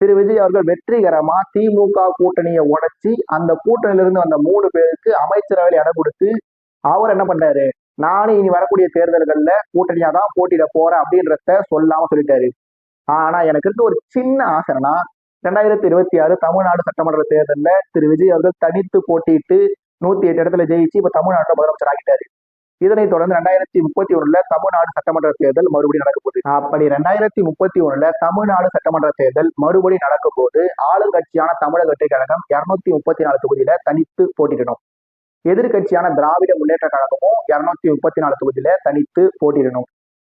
திரு விஜய் அவர்கள் வெற்றிகரமா திமுக கூட்டணியை உடைச்சி அந்த கூட்டணியிலிருந்து வந்த 3 பேருக்கு அமைச்சரவையில் இடம் கொடுத்து அவர் என்ன பண்றாரு, நானும் இனி வரக்கூடிய தேர்தல்கள்ல கூட்டணியா தான் போட்டியிட போறேன் அப்படின்றத சொல்லாம சொல்லிட்டாரு. ஆனா எனக்கு இருக்க ஒரு சின்ன ஆசைனா, 2026 தமிழ்நாடு சட்டமன்ற தேர்தலில் திரு விஜய் அவர்கள் தனித்து போட்டியிட்டு 108 இடத்துல ஜெயிச்சு இப்ப தமிழ்நாட்டில் முதலமைச்சர் ஆகிட்டாரு. இதனைத் தொடர்ந்து 2031 தமிழ்நாடு சட்டமன்ற தேர்தல் மறுபடியும் நடக்க போகுது. அப்படி 2031 தமிழ்நாடு சட்டமன்ற தேர்தல் மறுபடியும் நடக்கும் போது ஆளுங்கட்சியான தமிழக வெற்றி கழகம் 234 தொகுதியில தனித்து போட்டியிடணும். எதிர்கட்சியான திராவிட முன்னேற்ற கழகமும் 234 தொகுதியில தனித்து போட்டியிடணும்.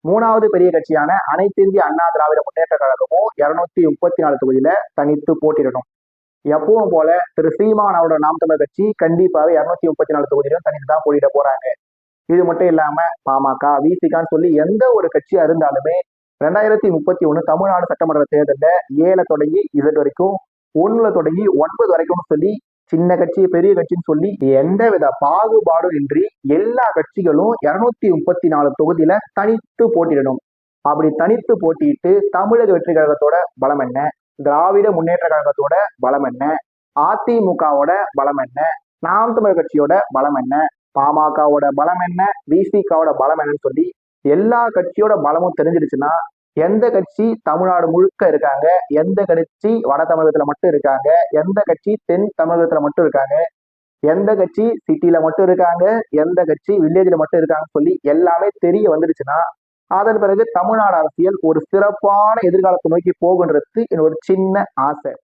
3வது பெரிய கட்சியான அனைத்து இந்திய அண்ணா திராவிட முன்னேற்ற கழகமும் 234 தொகுதியில தனித்து போட்டியிடணும். எப்பவும் போல திரு சீமான் அவரோட நாம் தமிழர் கட்சி கண்டிப்பாக 234 தொகுதியிலும் தனித்து தான் போட்டியிட போறாங்க. இது மட்டும் இல்லாம பாமக, விசிகான்னு சொல்லி எந்த ஒரு கட்சியா இருந்தாலுமே 2031 தமிழ்நாடு சட்டமன்ற தேர்தலில் 7 தொடங்கி Z வரைக்கும் 1 தொடங்கி 9 வரைக்கும் சொல்லி சின்ன கட்சி பெரிய கட்சின்னு சொல்லி எந்தவித பாகுபாடும் இன்றி எல்லா கட்சிகளும் 234 தொகுதியில தனித்து போட்டியிடணும். அப்படி தனித்து போட்டியிட்டு தமிழக வெற்றி கழகத்தோட பலம் என்ன, திராவிட முன்னேற்ற கழகத்தோட பலம் என்ன, அதிமுகவோட பலம் என்ன, நாம் தமிழர் கட்சியோட பலம் என்ன, பாமகவோட பலம் என்ன, விசிகாவோட பலம் என்னன்னு சொல்லி எல்லா கட்சியோட பலமும் தெரிஞ்சிருச்சுன்னா எந்த கட்சி தமிழ்நாடு முழுக்க இருக்காங்க, எந்த கட்சி வட தமிழகத்துல மட்டும் இருக்காங்க, எந்த கட்சி தென் தமிழகத்துல மட்டும் இருக்காங்க, எந்த கட்சி சிட்டில மட்டும் இருக்காங்க, எந்த கட்சி வில்லேஜ்ல மட்டும் இருக்காங்கன்னு சொல்லி எல்லாமே தெரிய வந்துருச்சுன்னா அதன் பிறகு தமிழ்நாடு அரசியல் ஒரு சிறப்பான எதிர்காலத்தை நோக்கி போகுன்றது ஒரு சின்ன ஆசை.